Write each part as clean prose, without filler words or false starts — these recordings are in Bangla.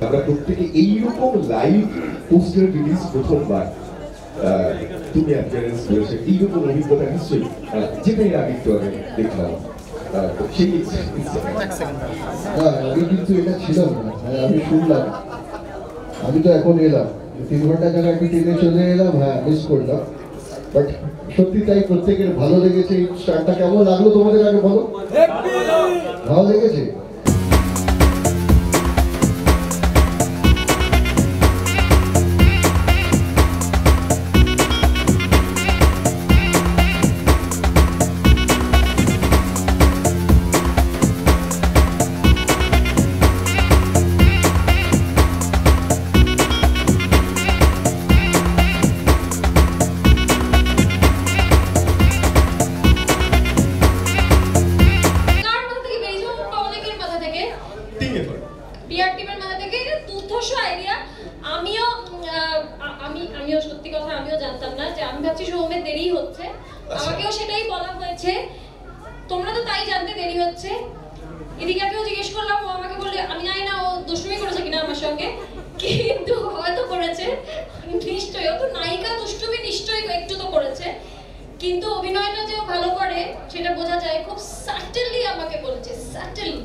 আমরা প্রত্যেকে এইরকম লাইভ পোস্টার রিলিজ প্রথমবার তুমি অ্যাপিয়ারেন্স করেছে, এইরকম অভিজ্ঞতা নিশ্চয়ই যেটাই আগে একটু আগে দেখলাম। আমি কিন্তু এটা ছিলাম না, আমি শুনলাম, আমি তো এখন এলাম 3 ঘন্টা জায়গায় আমি ট্রেনে চলে এলাম, হ্যাঁ মিস করলাম। বাট সত্যি তাই প্রত্যেকের ভালো লেগেছে। এই স্টারটা কেমন লাগলো তোমাদের আগে বলো? ভালো লেগেছে? আমিও সত্যি কথা আমিও জানতাম না, যে আমি ভাবছি সৌমের দেরি হচ্ছে, আমাকেও সেটাই বলা হয়েছে, তোমরা তো তাই জানতে দেরি হচ্ছে। ইদিকাকেও জিজ্ঞেস করলাম, ও আমাকে বললে আমি জানি না ও দুষ্টুমি করেছে কিনা আমার সঙ্গে, কিন্তু হয়তো করেছে নিশ্চয়ই, ও তো নায়িকা, দুষ্টুমি নিশ্চয়ই একটু তো করেছে, কিন্তু অভিনয়টা যে ও ভালো করে সেটা বোঝা যায়। খুব সাটেলি আমাকে বলেছে, সাটেলি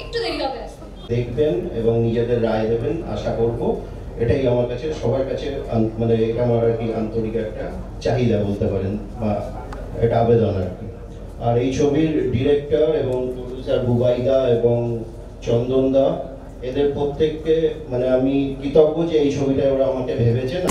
একটু দেরি হবে আসতে। দেখবেন এবং নিজেদের রায় দেবেন আশা করব, এটাই আমার কাছে সবার কাছে মানে এটা আমার আর কি আন্তরিক একটা চাহিদা বলতে পারেন, বা এটা আবেদন আর কি। আর এই ছবির ডিরেক্টর এবং প্রডিউসার বুবাইদা এবং চন্দনদা, এদের প্রত্যেককে মানে আমি কৃতজ্ঞ যে এই ছবিটা ওরা আমাকে ভেবেছেন।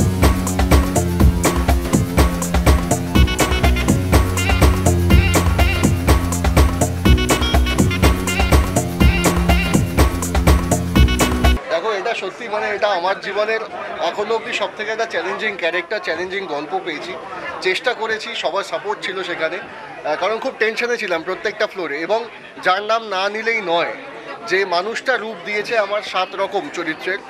সত্যি মানে এটা আমার জীবনের এখনো অবধি সব থেকে একটা চ্যালেঞ্জিং ক্যারেক্টার, চ্যালেঞ্জিং গল্প পেয়েছি। চেষ্টা করেছি, সবার সাপোর্ট ছিল সেখানে, কারণ খুব টেনশনে ছিলাম প্রত্যেকটা ফ্লোরে। এবং যার নাম না নিলেই নয়, যে মানুষটা রূপ দিয়েছে আমার 7 রকম চরিত্রের,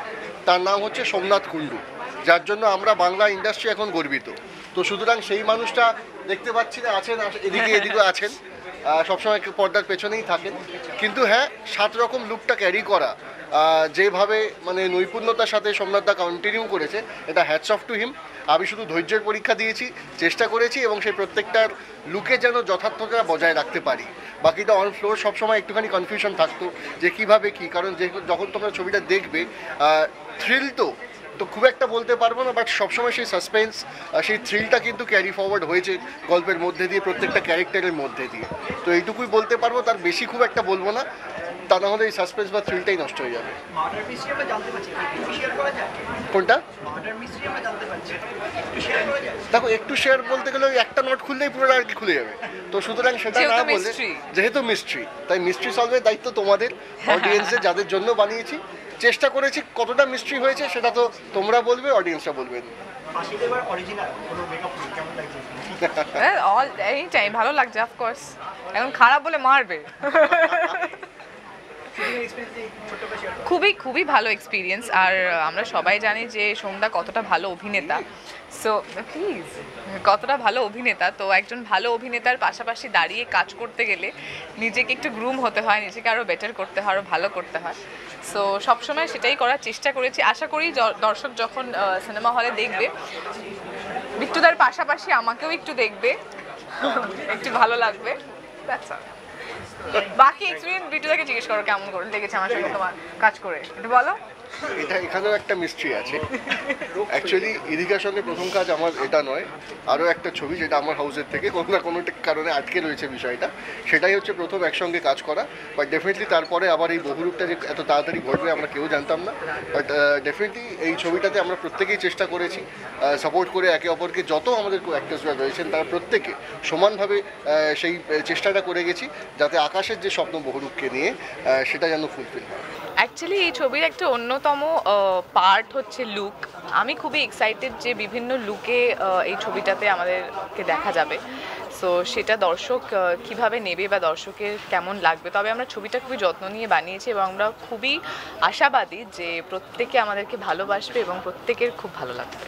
তার নাম হচ্ছে সোমনাথ কুণ্ডু, যার জন্য আমরা বাংলা ইন্ডাস্ট্রি এখন গর্বিত। তো সুতরাং সেই মানুষটা দেখতে পাচ্ছি না, আছেন এদিকে এদিকে আছেন, সবসময় পর্দার পেছনেই থাকেন, কিন্তু হ্যাঁ 7 রকম লুকটা ক্যারি করা যেভাবে মানে নৈপুণ্যতার সাথে সোমনাথদা কন্টিনিউ করেছে, এটা হ্যাটস অফ টু হিম। আমি শুধু ধৈর্যের পরীক্ষা দিয়েছি, চেষ্টা করেছি, এবং সেই প্রত্যেকটার লুকে যেন যথার্থতা বজায় রাখতে পারি। বাকিটা অন ফ্লোর সবসময় একটুখানি কনফিউশন থাকতো যে কীভাবে কী, কারণ যখন তোমরা ছবিটা দেখবে থ্রিল তো খুব একটা বলতে পারবো না, বাট সবসময় সেই সাসপেন্স, সেই থ্রিলটা কিন্তু ক্যারি ফরওয়ার্ড হয়েছে গল্পের মধ্যে দিয়ে, প্রত্যেকটা ক্যারেক্টারের মধ্যে দিয়ে। তো এইটুকুই বলতে পারবো, তার বেশি খুব একটা বলবো না, তা না হলে এই সাসপেন্স বা থ্রিলটাই নষ্ট হয়ে যাবে। কোনটা? দেখো, একটু শেয়ার বলতে গেলে ওই একটা নোট খুললেই পুরো আর কি খুলে যাবে। তো সুতরাং সেটা না বলে, যেহেতু মিস্ট্রি, তাই মিস্ট্রি সলভের দায়িত্ব তোমাদের, অডিয়েন্সের, যাদের জন্য বানিয়েছি। চেষ্টা করেছি, কতটা মিস্ট্রি হয়েছে সেটা তো তোমরা বলবে, অডিয়েন্সরা বলবেন। অল এনি টাইম ভালো লাগছে, অফকোর্স। এখন খারাপ বলে মারবে। খুবই খুবই ভালো এক্সপিরিয়েন্স। আর আমরা সবাই জানি যে সোমদা কতটা ভালো অভিনেতা, সো প্লিজ কতটা ভালো অভিনেতা। তো একজন ভালো অভিনেতার পাশাপাশি দাঁড়িয়ে কাজ করতে গেলে নিজেকে একটু গ্রুম হতে হয়, নিজেকে আরও বেটার করতে হয়, আরও ভালো করতে হয়। সো সবসময় সেটাই করার চেষ্টা করেছি। আশা করি দর্শক যখন সিনেমা হলে দেখবে, বিট্টুদার পাশাপাশি আমাকেও একটু দেখবে, একটু ভালো লাগবে। That's all. বাকি এক্সপিরিয়েন্স বিট্টুদাকে জিজ্ঞেস করো, কেমন করে লেগেছে আমার সঙ্গে তোমার কাজ করে, একটু বলো। এটা এখানেও একটা মিস্ট্রি আছে। অ্যাকচুয়ালি ইদিকার সঙ্গে প্রথম কাজ আমার এটা নয়, আরও একটা ছবি যেটা আমার হাউসের থেকে কোনো না কোনো কারণে আটকে রয়েছে বিষয়টা, সেটাই হচ্ছে প্রথম একসঙ্গে কাজ করা। বাট ডেফিনেটলি তারপরে আবার এই বহুরূপটা যে এত তাড়াতাড়ি ঘটবে আমরা কেউ জানতাম না। বাট ডেফিনেটলি এই ছবিটাতে আমরা প্রত্যেকেই চেষ্টা করেছি সাপোর্ট করে একে অপরকে, যত আমাদের অ্যাক্টার্সরা রয়েছেন তারা প্রত্যেকে সমানভাবে সেই চেষ্টাটা করে গেছি, যাতে আকাশের যে স্বপ্ন বহুরূপকে নিয়ে সেটা যেন ফুলফিল হয়। অ্যাকচুয়ালি এই ছবির একটা অন্যতম পার্ট হচ্ছে লুক। আমি খুবই এক্সাইটেড যে বিভিন্ন লুকে এই ছবিটাতে আমাদেরকে দেখা যাবে। সো সেটা দর্শক কিভাবে নেবে বা দর্শকের কেমন লাগবে। তবে আমরা ছবিটা খুবই যত্ন নিয়ে বানিয়েছি এবং আমরা খুবই আশাবাদী যে প্রত্যেকে আমাদেরকে ভালোবাসবে এবং প্রত্যেকের খুব ভালো লাগবে।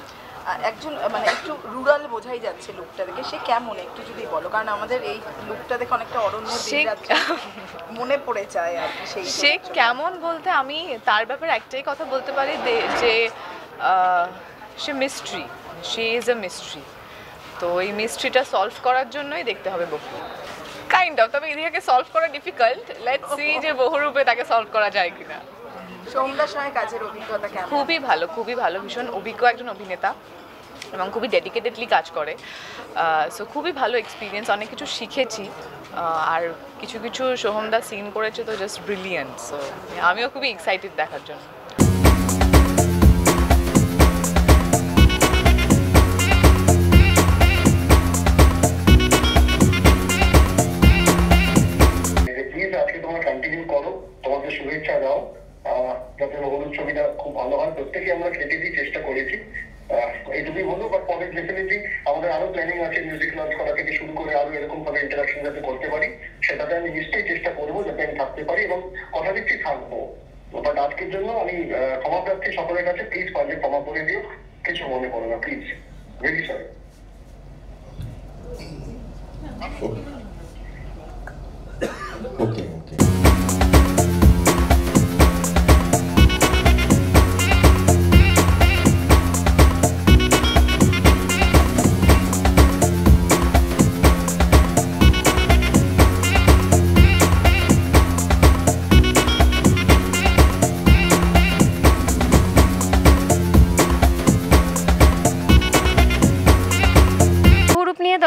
একজন মানে একটু রুরাল বোঝাই যাচ্ছে লুকটা দেখে, সে কেমন একটু যদি বলো, কারণ আমাদের এই লুকটা দেখে অনেকটা অরণ্য মনে পড়ে যায় আর কি। সে কেমন বলতে আমি তার ব্যাপারে একটাই কথা বলতে পারি যে সে mystery, she is a mystery. তো এই মিস্ট্রিটা সলভ করার জন্যই দেখতে হবে বহু কাইন্ড অফ। তবে ইদিকাকে সলভ করা ডিফিকাল্ট, লেটস সি যে বহুরূপে তাকে সলভ করা যায় কিনা। সৌম্যার সঙ্গে কাজের অভিজ্ঞতা কেমন? খুবই ভালো, খুবই ভালো, ভীষণ অভিজ্ঞ একজন অভিনেতা এবং খুবই ডেডিকেটেডলি কাজ করে। সো খুবই ভালো এক্সপিরিয়েন্স, অনেক কিছু শিখেছি। আর কিছু কিছু সোহমদা সিন করেছে তো জাস্ট ব্রিলিয়েন্ট। সো আমিও খুবই এক্সাইটেড দেখার জন্য। আজকে তোমরা কন্টিনিউ করো, তোমাদের শুভেচ্ছা দাও যাতে হলুদ ছবিটা খুব ভালো হয়। প্রত্যেকে আমরা খেটেই চেষ্টা করেছি, এইটুকুই বলবো। বাট পরে ডেফিনেটলি আমাদের আরো প্ল্যানিং আছে, মিউজিক লঞ্চ করা থেকে শুরু করে আরো এরকম ভাবে ইন্টারাকশন যাতে করতে পারি, সেটাতে আমি নিশ্চয়ই চেষ্টা করবো যাতে আমি থাকতে পারি এবং কথা দিচ্ছি থাকবো। বাট আজকের জন্য আমি ক্ষমা প্রার্থী সকলের কাছে, প্লিজ পারলে ক্ষমা করে দিও, কিছু মনে করো না প্লিজ, ভেরি সরি। ওকে ওকে।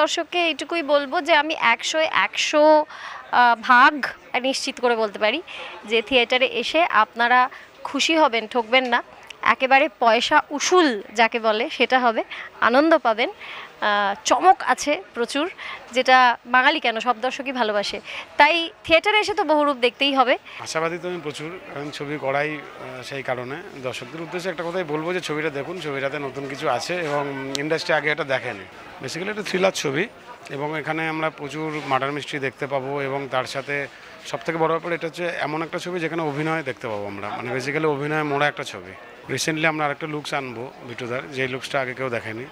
দর্শককে এইটুকুই বলবো যে আমি 100 ভাগ নিশ্চিত করে বলতে পারি যে থিয়েটারে এসে আপনারা খুশি হবেন, ঠকবেন না। একেবারে পয়সা উসুল যাকে বলে সেটা হবে, আনন্দ পাবেন, চমক আছে প্রচুর, যেটা বাঙালি কেন সব দর্শকই ভালোবাসে। তাই থিয়েটারে এসে তো বহুরূপ দেখতেই হবে। আশাবাদী তো আমি প্রচুর, কারণ ছবি করাই সেই কারণে। দর্শকদের উদ্দেশ্যে একটা কথাই বলবো যে ছবিটা দেখুন, ছবিটাতে নতুন কিছু আছে এবং ইন্ডাস্ট্রি আগে এটা দেখেনি। বেসিক্যালি একটা থ্রিলার ছবি এবং এখানে আমরা প্রচুর মার্ডার মিস্ট্রি দেখতে পাবো এবং তার সাথে সবথেকে বড় ব্যাপার এটা হচ্ছে এমন একটা ছবি যেখানে অভিনয় দেখতে পাবো আমরা, মানে বেসিক্যালি অভিনয় মোড়া একটা ছবি। রিসেন্টলি আমরা আরেকটা লুকস আনবো বিটুদার, যে লুকসটা আগে কেউ দেখেনি,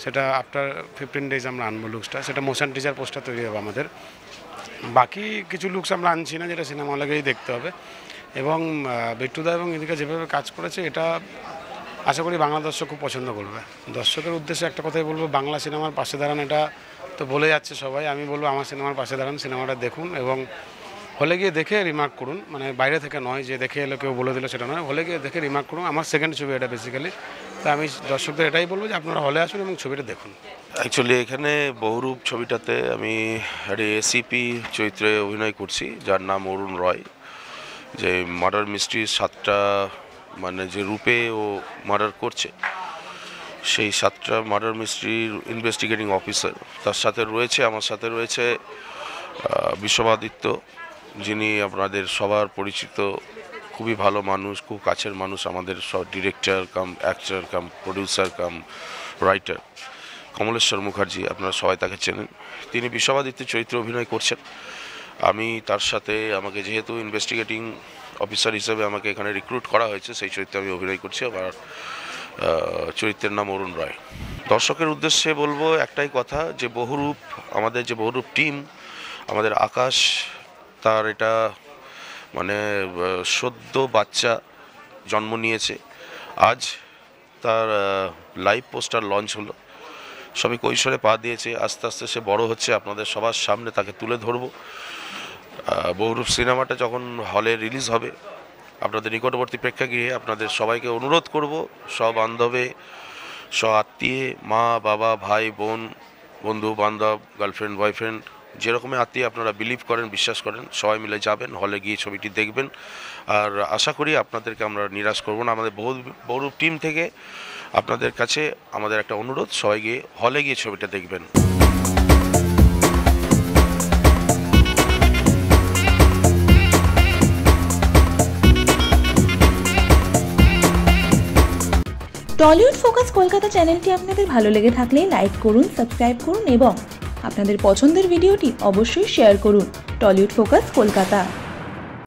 সেটা আফটার 15 ডেজ আমরা আনবো লুকসটা। সেটা মোশন টিজার পোস্টার তৈরি হবে আমাদের। বাকি কিছু লুকস আমরা আনছি না, যেটা সিনেমা হলেই দেখতে হবে। এবং বিটুদা এবং এদিকে যেভাবে কাজ করেছে এটা আশা করি বাংলা দর্শক খুব পছন্দ করবে। দর্শকের উদ্দেশ্যে একটা কথাই বলবো, বাংলা সিনেমার পাশে দাঁড়ান, এটা তো বলে যাচ্ছে সবাই, আমি বলবো আমার সিনেমার পাশে দাঁড়ান, সিনেমাটা দেখুন এবং হলে গিয়ে দেখে রিমার্ক করুন। মানে বাইরে থেকে নয় যে দেখে এলো কেউ বলে দিল সেটা নয়, হলে গিয়ে দেখে রিমার্ক করুন। আমার সেকেন্ড ছবি এটা বেসিক্যালি। তো আমি দর্শকদের এটাই বলবো যে আপনারা হলে আসুন এবং ছবিটা দেখুন। অ্যাকচুয়ালি এখানে বহুরূপ ছবিটাতে আমি একটা এসিপি চরিত্রে অভিনয় করছি, যার নাম অরুণ রয়, যে মার্ডার মিস্ট্রির 7টা মানে যে রূপে ও মার্ডার করছে, সেই 7টা মার্ডার মিস্ট্রির ইনভেস্টিগেটিং অফিসার। তার সাথে রয়েছে, আমার সাথে রয়েছে বিশ্ববাদিত্য, যিনি আপনাদের সবার পরিচিত, খুবই ভালো মানুষ, খুব কাছের মানুষ, আমাদের সব ডিরেক্টর কাম অ্যাক্টর কাম প্রডিউসার কাম রাইটার কমলেশ্বর মুখার্জি, আপনারা সবাই তাকে চেনেন। তিনি বিশ্ববাদিত্য চরিত্রে অভিনয় করছেন। আমি তার সাথে, আমাকে যেহেতু ইনভেস্টিগেটিং অফিসার হিসেবে আমাকে এখানে রিক্রুট করা হয়েছে, সেই চরিত্রে আমি অভিনয় করছি। আমার চরিত্রের নাম অরুণ রায়। দর্শকের উদ্দেশ্যে বলবো একটাই কথা, যে বহুরূপ, আমাদের যে বহুরূপ টিম, আমাদের আকাশ, তার এটা মানে সদ্য বাচ্চা জন্ম নিয়েছে। আজ তার লাইভ পোস্টার লঞ্চ হলো, সবই কৈশোরে পা দিয়েছে, আস্তে আস্তে সে বড় হচ্ছে, আপনাদের সবার সামনে তাকে তুলে ধরবো। বহুরূপ সিনেমাটা যখন হলে রিলিজ হবে, আপনাদের নিকটবর্তী প্রেক্ষাগৃহে আপনাদের সবাইকে অনুরোধ করব, সব বান্ধবে, সব আত্মীয়, মা বাবা ভাই বোন, বন্ধু বান্ধব, গার্লফ্রেন্ড বয়ফ্রেন্ড, যেরকমের আত্মীয় আপনারা বিলিভ করেন, বিশ্বাস করেন, সবাই মিলে যাবেন, হলে গিয়ে ছবিটি দেখবেন। আর আশা করি আপনাদেরকে আমরা নিরাশ করব না। আমাদের বহুরূপ টিম থেকে আপনাদের কাছে আমাদের একটা অনুরোধ, সবাই গিয়ে হলে গিয়ে ছবিটা দেখবেন। টলিউড ফোকাস কলকাতা চ্যানেলটি আপনাদের ভালো লেগে থাকলে লাইক করুন, সাবস্ক্রাইব করুন এবং আপনাদের পছন্দের ভিডিওটি অবশ্যই শেয়ার করুন। Tollywood focus Kolkata.